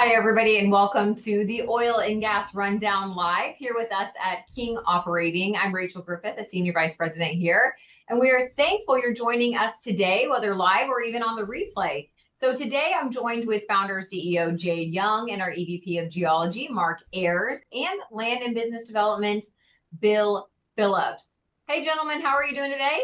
Hi, everybody, and welcome to the Oil and Gas Rundown Live. Here with us at King Operating, I'm Rachel Griffith, the Senior Vice President here, and we are thankful you're joining us today, whether live or even on the replay. So today I'm joined with founder CEO Jay Young and our EVP of Geology, Mark Ayers, and Land and Business Development, Bill Phillips. Hey, gentlemen, how are you doing today?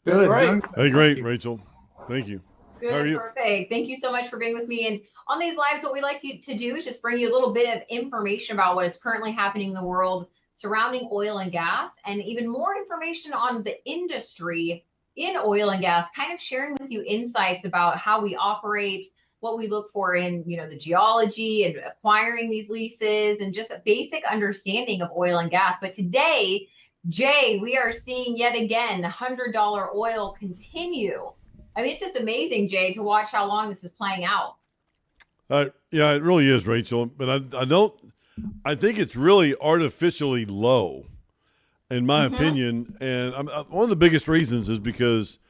Good. Great. Hey, great, Rachel. Thank you. How are Good, you? perfect. Thank you so much for being with me. And on these lives, what we like you to do is just bring you a little bit of information about what is currently happening in the world surrounding oil and gas, and even more information on the industry in oil and gas, kind of sharing with you insights about how we operate, what we look for in, the geology and acquiring these leases, and just a basic understanding of oil and gas. But today, Jay, we are seeing yet again $100 oil continue. I mean, it's just amazing, Jay, to watch how long this is playing out. Yeah, it really is, Rachel. But I think it's really artificially low, in my opinion. And one of the biggest reasons is because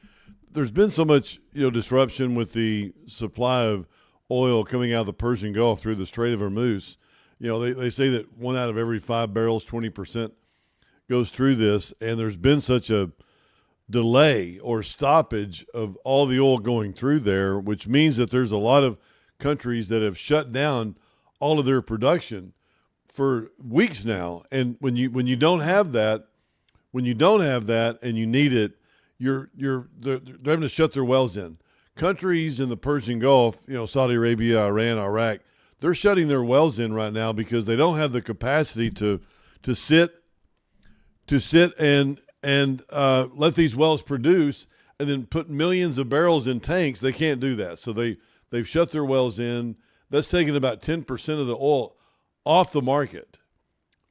there's been so much, disruption with the supply of oil coming out of the Persian Gulf through the Strait of Hormuz. They say that 1 out of every 5 barrels, 20% goes through this. And there's been such a delay or stoppage of all the oil going through there, which means that there's a lot of countries that have shut down all of their production for weeks now. And when you don't have that, and you need it, they're having to shut their wells in. Countries in the Persian Gulf, Saudi Arabia, Iran, Iraq, they're shutting their wells in right now because they don't have the capacity to sit and let these wells produce and then put millions of barrels in tanks. They can't do that. So they've shut their wells in. That's taken about 10% of the oil off the market,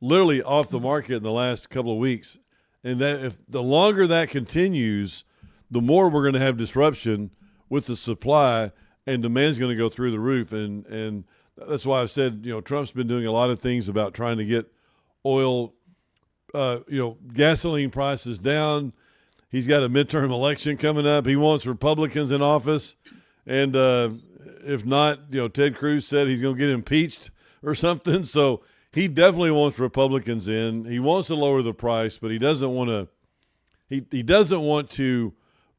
literally off the market in the last couple of weeks. And that if the longer that continues, the more we're going to have disruption with the supply, and demand's going to go through the roof. And that's why I've said, Trump's been doing a lot of things about trying to get oil gasoline prices down. He's got a midterm election coming up. He wants Republicans in office. And if not, Ted Cruz said he's going to get impeached or something. So he definitely wants Republicans in. He wants to lower the price, but he doesn't want to, he doesn't want to,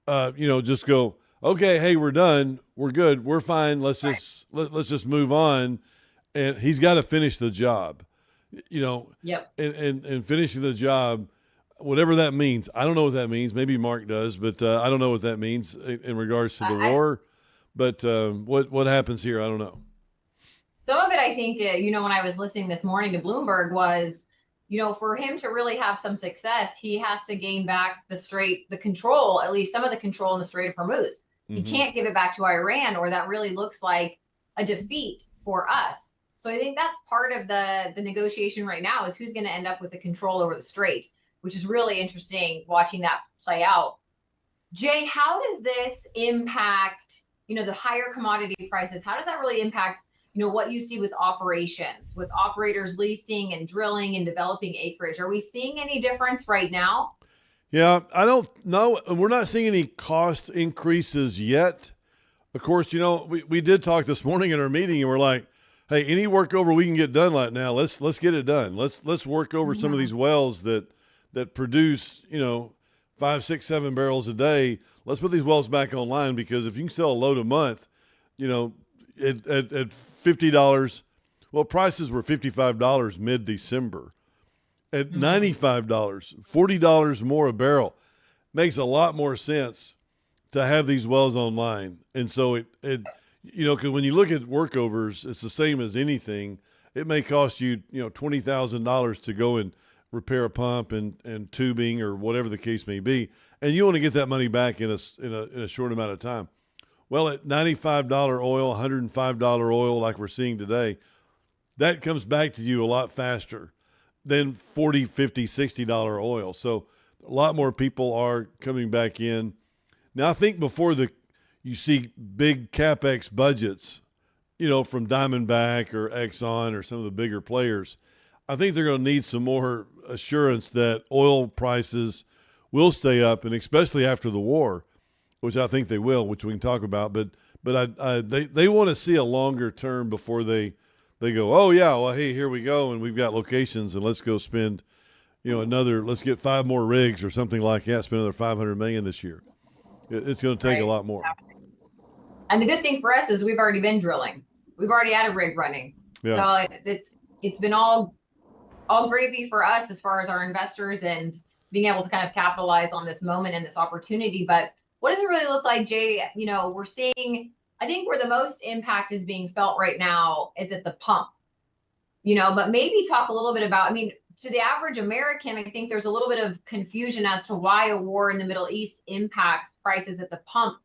just go, okay, hey, we're done. We're good. We're fine. Let's just move on. And he's got to finish the job. Yep. And finishing the job, whatever that means. I don't know what that means. Maybe Mark does, but I don't know what that means in regards to the war. But what happens here, I don't know. Some of it, I think, when I was listening this morning to Bloomberg was, for him to really have some success, he has to gain back the control, at least some of the control in the Strait of Hormuz. He can't give it back to Iran, or that really looks like a defeat for us. So I think that's part of the negotiation right now, is who's going to end up with the control over the strait, which is really interesting watching that play out. Jay, how does this impact, the higher commodity prices? How does that really impact, what you see with operations, with operators leasing and drilling and developing acreage? Are we seeing any difference right now? Yeah, I don't know. We're not seeing any cost increases yet. Of course, we did talk this morning in our meeting, and we're like, hey, any workover we can get done right now, let's get it done. Let's work over some of these wells that produce, 5, 6, 7 barrels a day. Let's put these wells back online, because if you can sell a load a month, at $50, well, prices were $55 mid-December. At $95, $40 more a barrel, makes a lot more sense to have these wells online. And so because when you look at workovers, it's the same as anything. It may cost you, $20,000 to go and repair a pump and tubing or whatever the case may be, and you want to get that money back in a short amount of time. Well, at $95 oil, $105 oil, like we're seeing today, that comes back to you a lot faster than $40, $50, $60 oil. So a lot more people are coming back in. Now, I think before you see big CapEx budgets, from Diamondback or Exxon or some of the bigger players, I think they're going to need some more assurance that oil prices will stay up, and especially after the war, which I think they will, which we can talk about. But but they want to see a longer term before they go, oh yeah, well hey, here we go, and we've got locations, and let's go spend, let's get 5 more rigs or something like that, spend another $500 million this year. It's going to take a lot more. And the good thing for us is we've already been drilling. We've already had a rig running. Yeah. So it's been all gravy for us as far as our investors and being able to kind of capitalize on this moment and this opportunity. But what does it really look like, Jay? We're seeing, I think where the most impact is being felt right now is at the pump, but maybe talk a little bit about, to the average American, I think there's a little bit of confusion as to why a war in the Middle East impacts prices at the pump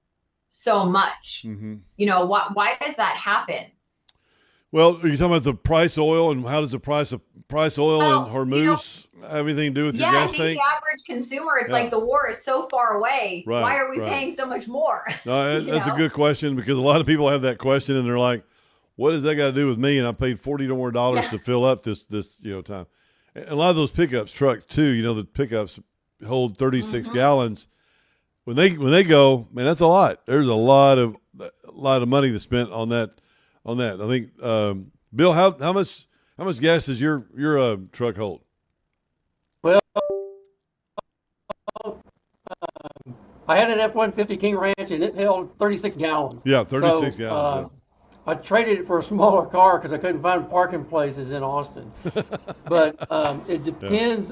so much. Mm-hmm. Why does that happen? Well, are you talking about the price of oil, and how does the price of oil in Hormuz have anything to do with your gas tank? The average consumer, it's like the war is so far away. Right, why are we paying so much more? No, that's a good question, because a lot of people have that question and they're like, what does that got to do with me? And I paid $40 more to fill up this time. And a lot of those pickups trucks too, the pickups hold 36 gallons. When they go, man, that's a lot. There's a lot of money to spend on that. I think, Bill, how much gas does your truck hold? Well, I had an F-150 King Ranch, and it held 36 gallons. Yeah, 36 gallons. I traded it for a smaller car because I couldn't find parking places in Austin. But it depends.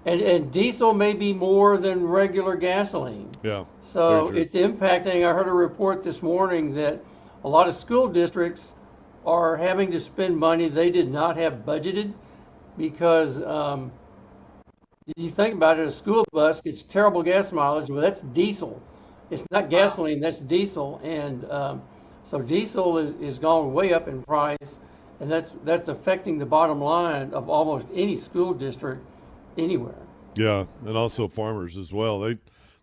And diesel may be more than regular gasoline. Yeah. So it's impacting. I heard a report this morning that a lot of school districts are having to spend money they did not have budgeted, because you think about it, a school bus gets terrible gas mileage, but that's diesel. It's not gasoline, that's diesel. And so diesel is gone way up in price, and that's affecting the bottom line of almost any school district anywhere. Yeah, and also farmers as well.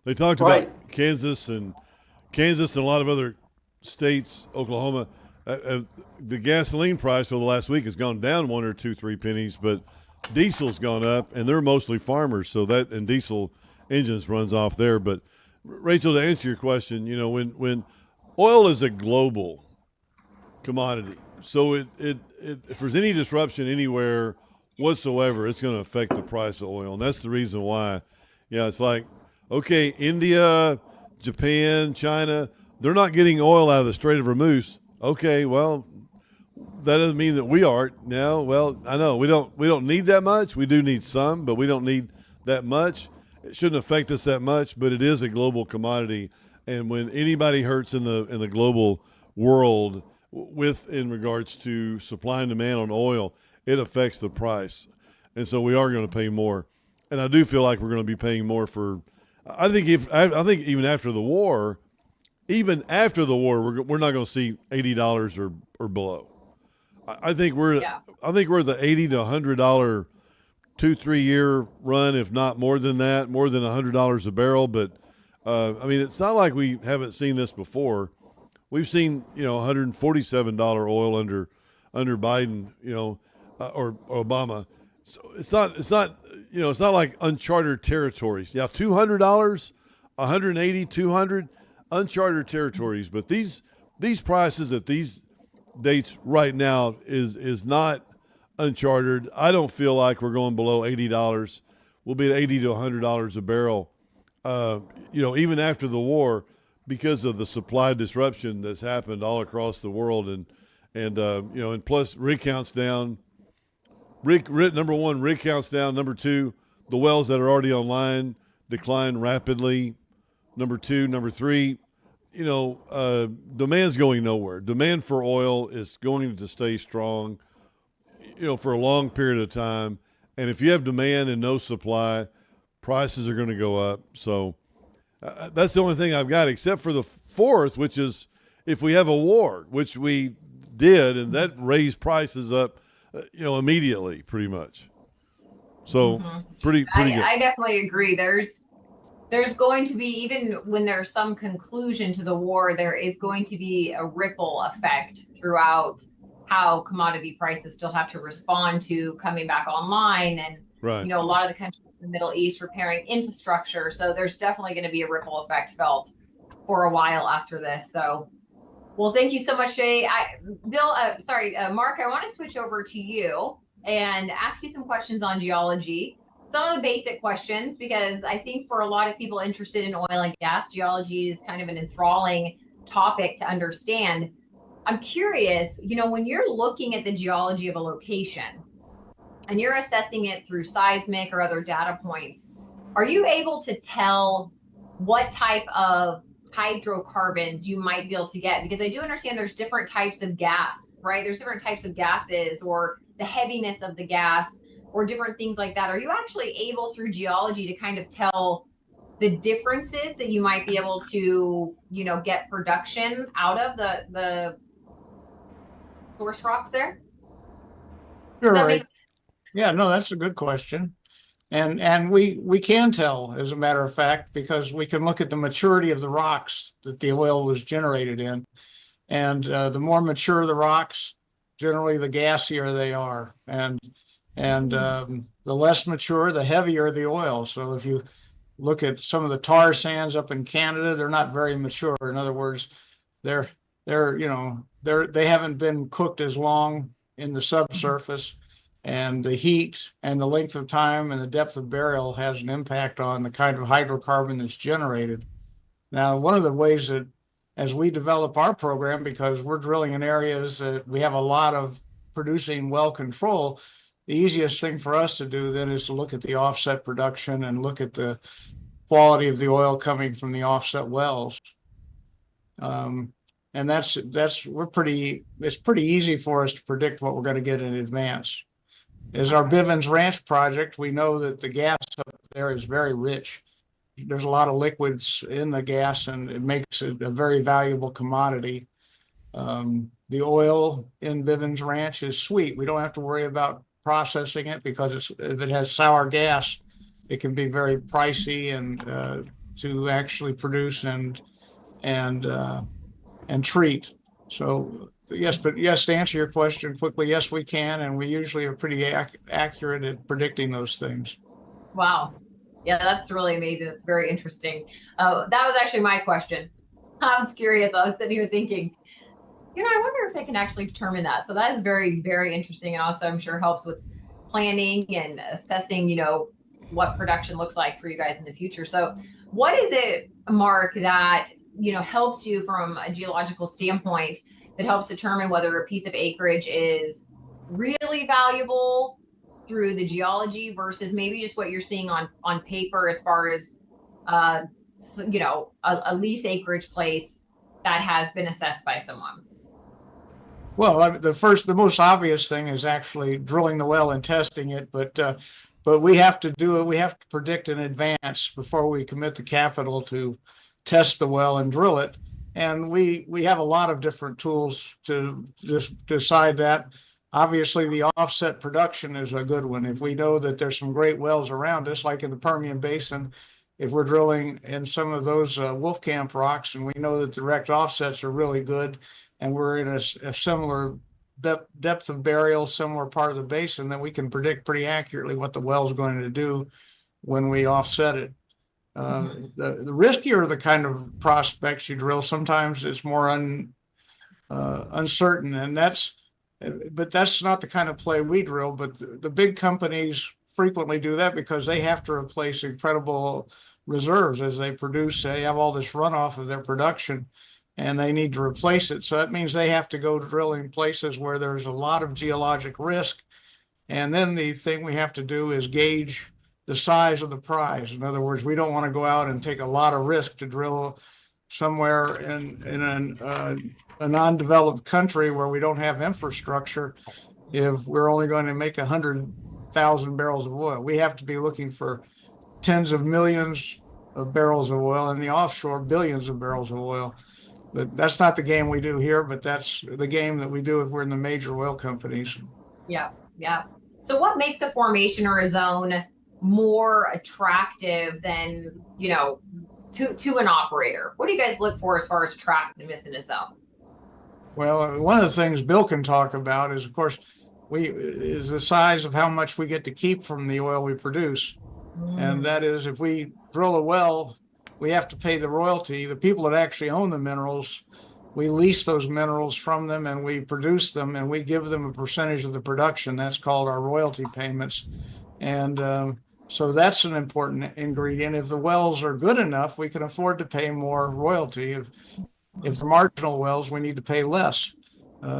They talked about Kansas and a lot of other states, Oklahoma. The gasoline price over the last week has gone down 1 or 2, 3 pennies, but diesel's gone up, and they're mostly farmers, so that and diesel engines runs off there. But Rachel, to answer your question, when oil is a global commodity, so if there's any disruption anywhere whatsoever, it's going to affect the price of oil, and that's the reason why. Yeah, it's like, okay, India, Japan, China, they're not getting oil out of the Strait of Hormuz. Okay, well, that doesn't mean that we aren't now. Well, I know we don't need that much. We do need some, but we don't need that much. It shouldn't affect us that much, but it is a global commodity. And when anybody hurts in the global world in regards to supply and demand on oil, it affects the price. And so we are going to pay more. And I do feel like we're going to be paying more for. I think even after the war, we're not going to see $80 or below. I think we're at the $80 to $100 2-3 year run, if not more than that, more than $100 a barrel. But it's not like we haven't seen this before. We've seen $147 oil under Biden, or Obama. So it's not like uncharted territories. Yeah, $200, $180, $200, uncharted territories. But these prices at these dates right now is not uncharted. I don't feel like we're going below $80. We'll be at $80 to $100 a barrel. Even after the war, because of the supply disruption that's happened all across the world, and plus rig counts down. Number one, rig counts down. Number two, the wells that are already online decline rapidly. Number three, demand's going nowhere. Demand for oil is going to stay strong, for a long period of time. And if you have demand and no supply, prices are going to go up. So that's the only thing I've got, except for the fourth, which is if we have a war, which we did, and that raised prices up, immediately, pretty much. So pretty good. I definitely agree. There's going to be, even when there's some conclusion to the war, there is going to be a ripple effect throughout how commodity prices still have to respond to coming back online, and a lot of the countries in the Middle East repairing infrastructure. So there's definitely going to be a ripple effect felt for a while after this. So Well, thank you so much, Shay. Mark, I want to switch over to you and ask you some questions on geology. Some of the basic questions, because I think for a lot of people interested in oil and gas, geology is kind of an enthralling topic to understand. I'm curious, when you're looking at the geology of a location and you're assessing it through seismic or other data points, are you able to tell what type of hydrocarbons you might be able to get? Because I do understand there's different types of gas, right? There's different types of gases, or the heaviness of the gas, or different things like that. Are you actually able through geology to kind of tell the differences that you might be able to, get production out of the source rocks there? Sure, Does that right. make sense? Yeah, no, that's a good question. And we can tell, as a matter of fact, because we can look at the maturity of the rocks that the oil was generated in. And the more mature the rocks, generally the gassier they are. And the less mature, the heavier the oil. So if you look at some of the tar sands up in Canada, they're not very mature. In other words, they haven't been cooked as long in the subsurface, and the heat and the length of time and the depth of burial has an impact on the kind of hydrocarbon that's generated. Now, one of the ways that, as we develop our program, because we're drilling in areas that we have a lot of producing well control, the easiest thing for us to do then is to look at the offset production and look at the quality of the oil coming from the offset wells. And it's pretty easy for us to predict what we're going to get in advance. As our Bivens Ranch project, we know that the gas up there is very rich. There's a lot of liquids in the gas, and it makes it a very valuable commodity. The oil in Bivens Ranch is sweet. We don't have to worry about processing it, because if it has sour gas, it can be very pricey and to actually produce and treat. So yes, to answer your question quickly, yes, we can, and we usually are pretty accurate at predicting those things. Wow. Yeah, that's really amazing. That's very interesting. That was actually my question. I was curious. I was sitting here thinking, I wonder if they can actually determine that. So that is very, very interesting. And also, I'm sure helps with planning and assessing, what production looks like for you guys in the future. So what is it, Mark, that, helps you from a geological standpoint, that helps determine whether a piece of acreage is really valuable through the geology versus maybe just what you're seeing on paper as far as, a lease acreage place that has been assessed by someone? Well, the most obvious thing is actually drilling the well and testing it, but we have to do it. We have to predict in advance before we commit the capital to test the well and drill it. And we have a lot of different tools to just decide that. Obviously, the offset production is a good one. If we know that there's some great wells around us, like in the Permian Basin, if we're drilling in some of those Wolfcamp rocks, and we know that direct offsets are really good, and we're in a similar depth of burial, similar part of the basin, then we can predict pretty accurately what the well's going to do when we offset it. The riskier the kind of prospects you drill, sometimes it's more uncertain, and but that's not the kind of play we drill. But the big companies frequently do that because they have to replace incredible reserves as they produce. They have all this runoff of their production, and they need to replace it. So that means they have to go drilling places where there's a lot of geologic risk. And then the thing we have to do is gauge the size of the prize. In other words, we don't want to go out and take a lot of risk to drill somewhere in a non-developed country where we don't have infrastructure if we're only going to make 100,000 barrels of oil. We have to be looking for tens of millions of barrels of oil, and the offshore billions of barrels of oil. But that's not the game we do here, but that's the game that we do if we're in the major oil companies. Yeah, yeah. So what makes a formation or a zone more attractive than, to an operator? What do you guys look for as far as attractiveness in a zone? Well, one of the things Bill can talk about is, of course, is the size of how much we get to keep from the oil we produce. And that is, if we drill a well, we have to pay the royalty. The people that actually own the minerals we lease those minerals from them and we produce them and we give them a percentage of the production. That's called our royalty payments. And so that's an important ingredient. If the wells are good enough, we can afford to pay more royalty. If the marginal wells, we need to pay less.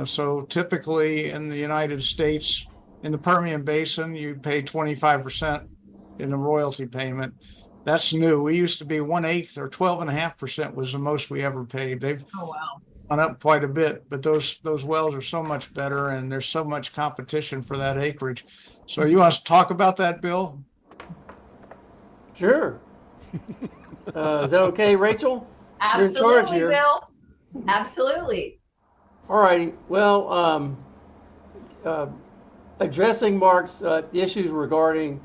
So typically in the United States, in the Permian Basin, you pay 25% in the royalty payment. That's new. We used to be 1/8 or 12.5% was the most we ever paid. They've gone up quite a bit, but those wells are so much better and there's so much competition for that acreage. So you want to talk about that, Bill? Sure. Is that okay, Rachel? You're in charge Absolutely, here. Bill. Absolutely. All righty. Well, addressing Mark's issues regarding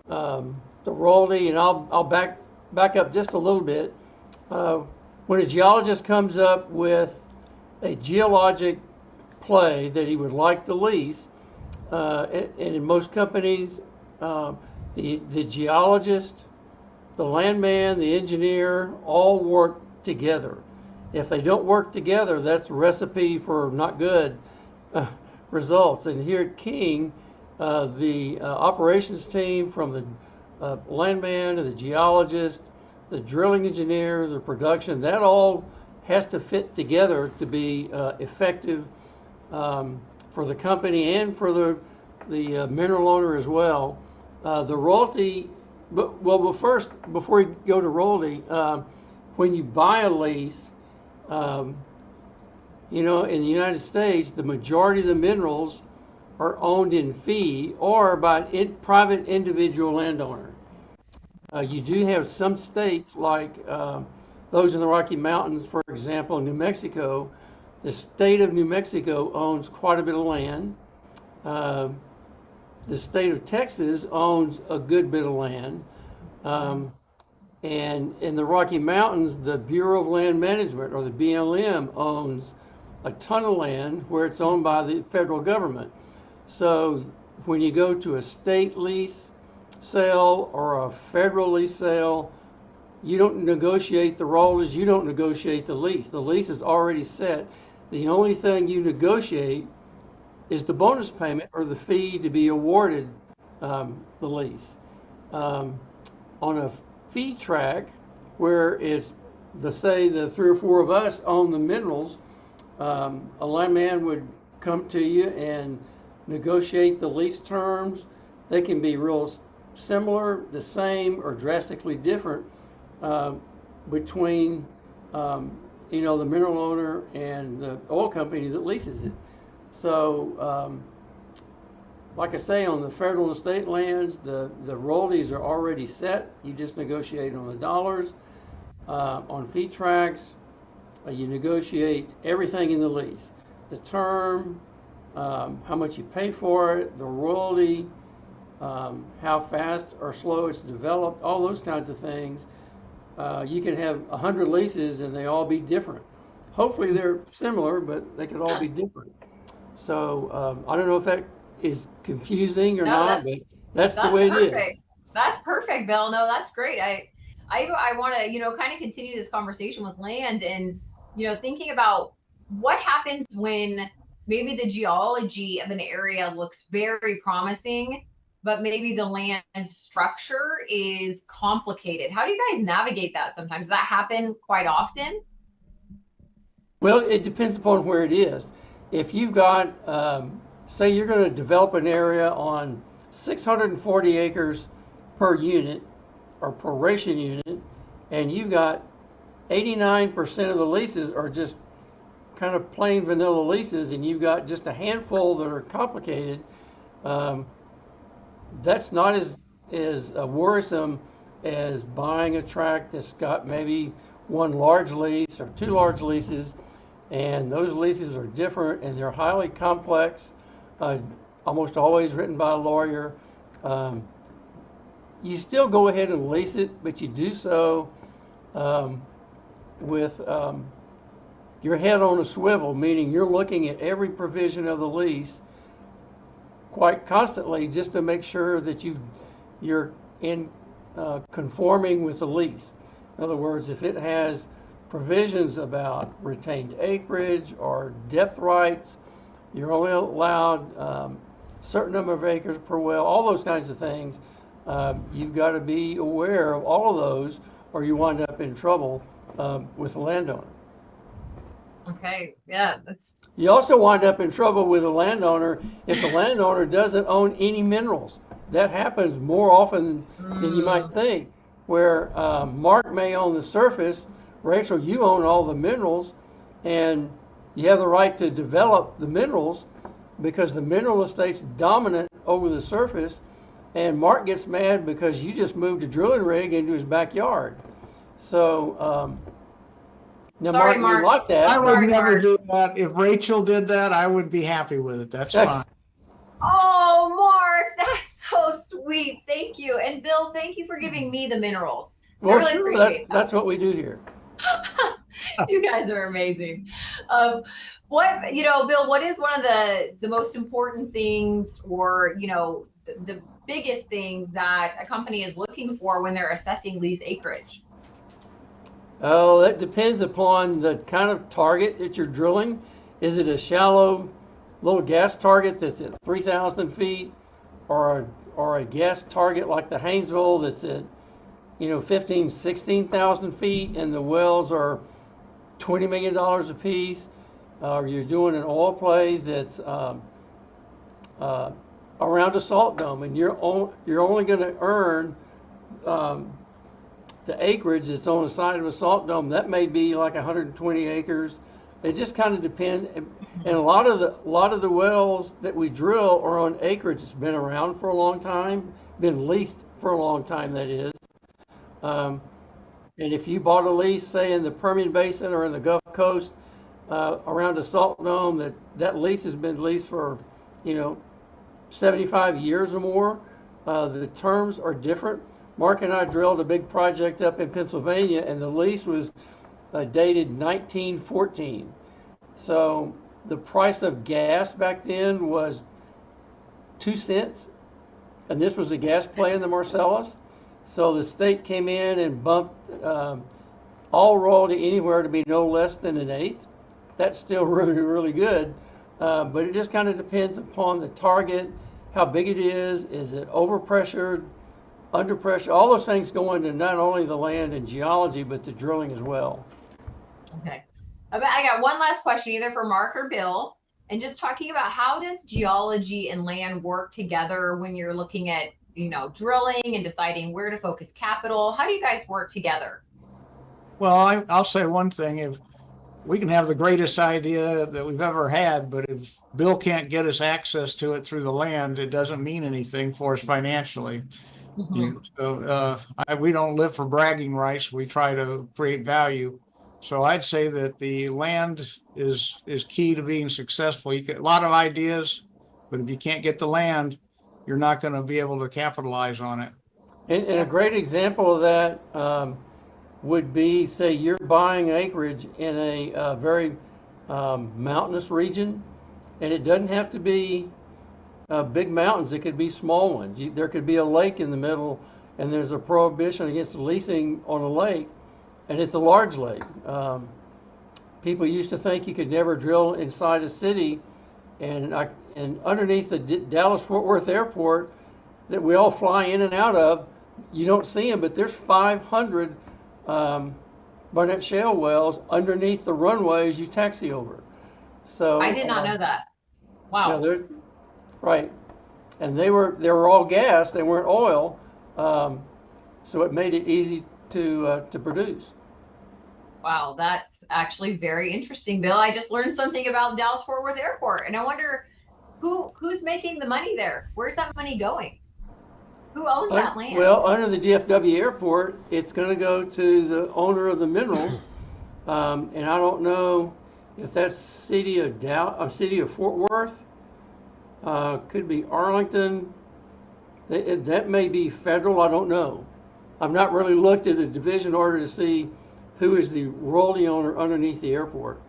the royalty, and I'll back up just a little bit. When a geologist comes up with a geologic play that he would like to lease, and in most companies, the geologist, the landman, the engineer all work together. If they don't work together, that's a recipe for not good results. And here at King, the operations team, from the landman to the geologist, the drilling engineer, the production, that all has to fit together to be effective for the company and for the mineral owner as well. The royalty, well, first, before we go to royalty, when you buy a lease, you know, in the United States, the majority of the minerals are owned in fee or by private individual landowner. You do have some states like those in the Rocky Mountains, for example, New Mexico. The state of New Mexico owns quite a bit of land. The state of Texas owns a good bit of land. And in the Rocky Mountains, the Bureau of Land Management, or the BLM, owns a ton of land where it's owned by the federal government. So when you go to a state lease sale or a federal lease sale, you don't negotiate the royalties, you don't negotiate the lease. The lease is already set. The only thing you negotiate is the bonus payment or the fee to be awarded the lease. On a fee track where it's say the 3 or 4 of us own the minerals, a landman would come to you and negotiate the lease terms. They can be real similar, the same, or drastically different between you know, the mineral owner and the oil company that leases it. So like I say, on the federal and state lands, the royalties are already set. You just negotiate on the dollars. On fee tracks, you negotiate everything in the lease. The term, how much you pay for it, the royalty, how fast or slow it's developed, all those kinds of things. You can have 100 leases and they all be different. Hopefully they're similar, but they could all be different. So I don't know if that is confusing or not, but that's the way perfect. it is. That's perfect, Bill. No, that's great. I want to, you know, kind of continue this conversation with land and, you know, thinking about what happens when maybe the geology of an area looks very promising, but maybe the land structure is complicated. How do you guys navigate that sometimes? Does that happen quite often? Well, it depends upon where it is. If you've got, say you're going to develop an area on 640 acres per unit or per ration unit, and you've got 89% of the leases are just kind of plain vanilla leases, and you've got just a handful that are complicated, that's not as worrisome as buying a tract that's got maybe 1 large lease or 2 large leases, and those leases are different and they're highly complex, almost always written by a lawyer. You still go ahead and lease it, but you do so with your head on a swivel, meaning you're looking at every provision of the lease quite constantly just to make sure that you're in conforming with the lease. In other words, if it has provisions about retained acreage or depth rights. You're only allowed certain number of acres per well, all those kinds of things. You've got to be aware of all of those, or you wind up in trouble with the landowner. Okay, yeah, that's You also wind up in trouble with the landowner if the landowner doesn't own any minerals. That happens more often than you might think, where Mark may own the surface, Rachel, you own all the minerals, and you have the right to develop the minerals because the mineral estate's dominant over the surface, and Mark gets mad because you just moved a drilling rig into his backyard. So, now Sorry, Mark Mark. would like that. I would Sorry, never Mark. do that. If Rachel did that, I would be happy with it. That's fine. Oh, Mark, that's so sweet. Thank you. And Bill, thank you for giving me the minerals. I Well, really sure, appreciate that. that's what we do here. You guys are amazing. What, Bill, what is one of the most important things, or, the biggest things that a company is looking for when they're assessing lease acreage? Oh, that depends upon the kind of target that you're drilling. Is it a shallow little gas target that's at 3,000 feet, or a gas target like the Haynesville that's at 15, 16,000 feet, and the wells are $20 million a piece? Or you're doing an oil play that's around a salt dome, and you're only going to earn the acreage that's on the side of a salt dome. That may be like 120 acres. It just kind of depends. And a lot of the wells that we drill are on acreage that's been around for a long time, been leased for a long time, that is. And if you bought a lease, say in the Permian Basin or in the Gulf Coast, around a salt dome, that lease has been leased for 75 years or more. The terms are different. Mark and I drilled a big project up in Pennsylvania, and the lease was dated 1914. So the price of gas back then was 2 cents, and this was a gas play in the Marcellus. So the state came in and bumped all royalty anywhere to be no less than 1/8. That's still really, really good, but it just kind of depends upon the target, how big it is it overpressured, under pressure. All those things go into not only the land and geology, but the drilling as well. Okay. I got one last question, either for Mark or Bill, and just talking about how does geology and land work together when you're looking at, drilling and deciding where to focus capital? How do you guys work together? Well, I'll say one thing. If we can have the greatest idea that we've ever had, but if Bill can't get us access to it through the land, it doesn't mean anything for us financially. We don't live for bragging rights. We try to create value. So I'd say that the land is key to being successful. You get a lot of ideas, but if you can't get the land, you're not going to be able to capitalize on it. And a great example of that would be, say, you're buying acreage in a very mountainous region, and it doesn't have to be big mountains. It could be small ones. There could be a lake in the middle, and there's a prohibition against leasing on a lake, and it's a large lake. People used to think you could never drill inside a city, and underneath the Dallas-Fort Worth Airport that we all fly in and out of, you don't see them, but there's 500 Barnett Shale wells underneath the runways you taxi over. So I did not know that. Wow. Yeah, right, and they were all gas. They weren't oil, so it made it easy to produce. Wow, that's actually very interesting, Bill. I just learned something about Dallas-Fort Worth Airport, and I wonder who's making the money there. Where's that money going? Who owns that land? Well, under the DFW airport, it's going to go to the owner of the minerals, and I don't know if that's city of Fort Worth, could be Arlington. That may be federal. I don't know. I've not really looked at a division order to see who is the royalty owner underneath the airport.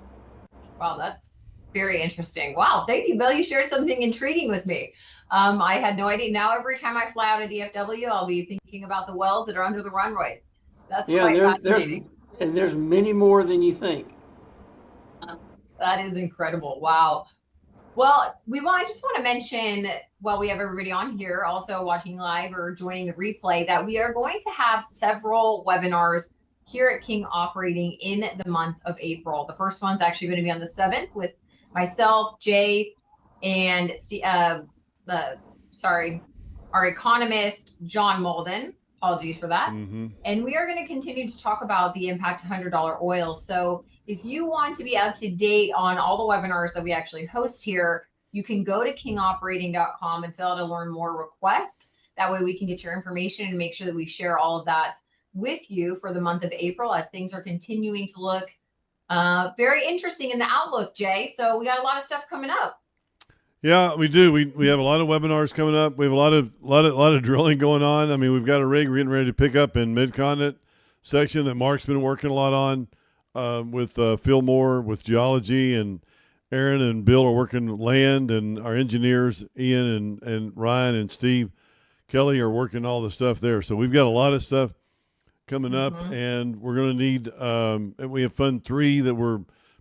Wow, that's very interesting. Wow, thank you, Bill. You shared something intriguing with me. I had no idea. Now every time I fly out of DFW, I'll be thinking about the wells that are under the runway. That's quite fascinating. and there's many more than you think. That is incredible. Wow. Well, I just want to mention while we have everybody on here also watching live or joining the replay that we are going to have several webinars here at King Operating in the month of April. The first one's actually going to be on the 7th with myself, Jay, and our economist, John Malden. Apologies for that. Mm-hmm. And we are going to continue to talk about the impact of $100 oil. So if you want to be up to date on all the webinars that we actually host here, you can go to kingoperating.com and fill out a learn more request. That way we can get your information and make sure that we share all of that with you for the month of April as things are continuing to look very interesting in the outlook, Jay. So we got a lot of stuff coming up. Yeah, we do. We have a lot of webinars coming up. We have a lot of drilling going on. I mean, we've got a rig we're getting ready to pick up in Mid-Continent section that Mark's been working a lot on with Phil Moore with geology, and Aaron and Bill are working land, and our engineers, Ian and Ryan and Steve Kelly, are working all the stuff there. So we've got a lot of stuff coming up, and we're going to need and we have Fund 3 that we're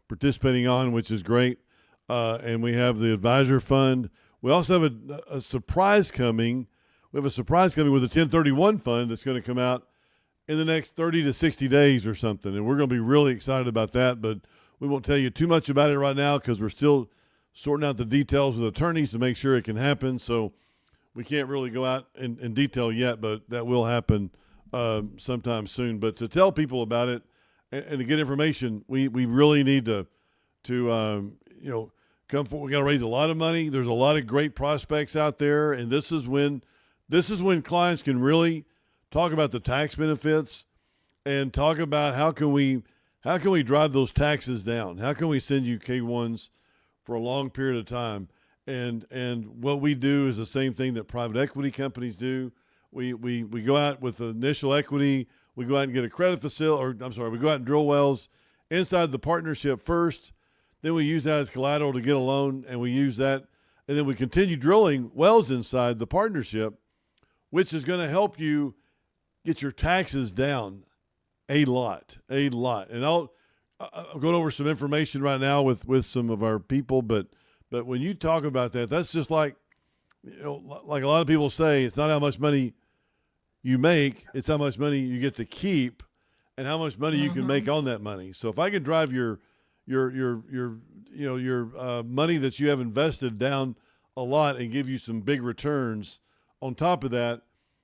participating on, which is great. And we have the advisor fund. We also have a surprise coming. We have a surprise coming with a 1031 fund that's going to come out in the next 30 to 60 days or something. And we're going to be really excited about that, but we won't tell you too much about it right now because we're still sorting out the details with attorneys to make sure it can happen. So we can't really go out in detail yet, but that will happen sometime soon. But to tell people about it and to get information, we really need to come forward. We got to raise a lot of money. There's a lot of great prospects out there, and this is when clients can really talk about the tax benefits and talk about how can we drive those taxes down? How can we send you K-1s for a long period of time? And what we do is the same thing that private equity companies do. We go out with the initial equity. We go out and get a credit facility, we go out and drill wells inside the partnership first. Then we use that as collateral to get a loan, and we use that, and then we continue drilling wells inside the partnership, which is going to help you get your taxes down a lot. And I'll go over some information right now with some of our people, but when you talk about that, that's just like a lot of people say, it's not how much money you make, it's how much money you get to keep and how much money you can make on that money. So if I can drive your money that you have invested down a lot and give you some big returns on top of that,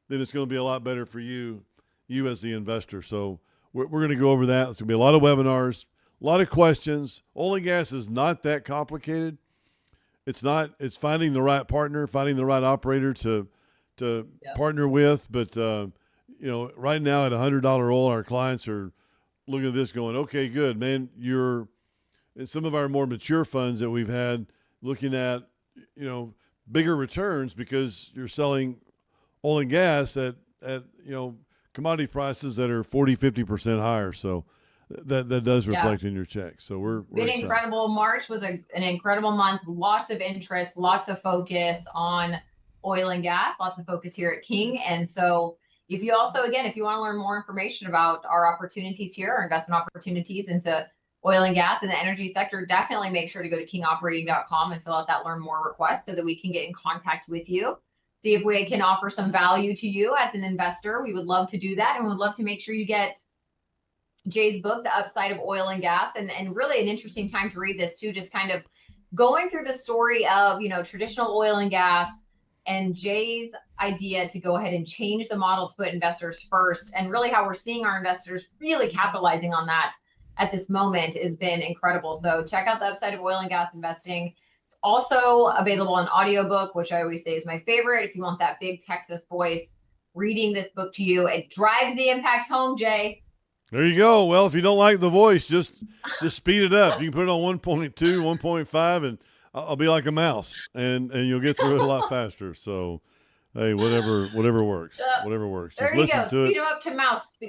then it's going to be a lot better for you as the investor. So we're going to go over that. It's going to be a lot of webinars, a lot of questions. Oil and gas is not that complicated. It's finding the right partner, finding the right operator to partner with. But, right now at $100 oil, our clients are looking at this going, okay, good, man, in some of our more mature funds that we've had looking at, bigger returns because you're selling oil and gas at commodity prices that are 40, 50% higher. So that does reflect in your check. So we're been excited. Incredible. March was an incredible month. Lots of interest, lots of focus on oil and gas, lots of focus here at King. And so if you want to learn more information about our opportunities here, our investment opportunities into oil and gas and the energy sector, definitely make sure to go to kingoperating.com and fill out that learn more request so that we can get in contact with you. See if we can offer some value to you as an investor. We would love to do that. And we'd love to make sure you get Jay's book, The Upside of Oil and Gas. And really an interesting time to read this too, just kind of going through the story of, traditional oil and gas and Jay's idea to go ahead and change the model to put investors first, and really how we're seeing our investors really capitalizing on that at this moment has been incredible. So check out The Upside of Oil and Gas Investing. It's also available on audiobook, which I always say is my favorite. If you want that big Texas voice reading this book to you, it drives the impact home, Jay. There you go. Well, if you don't like the voice, just speed it up. You can put it on 1.2, 1.5, and I'll be like a mouse, and you'll get through it a lot faster. So, hey, whatever works. Whatever works. There Just you listen go. to Speed it. them up to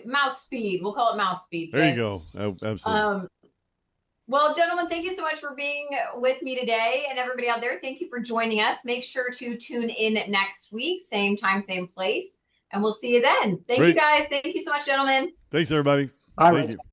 mouse speed. We'll call it mouse speed. Jay. There you go. Absolutely. Well, gentlemen, thank you so much for being with me today, and everybody out there, thank you for joining us. Make sure to tune in next week, same time, same place, and we'll see you then. Thank you, guys. Thank you so much, gentlemen. Thanks, everybody. All Thank right. you.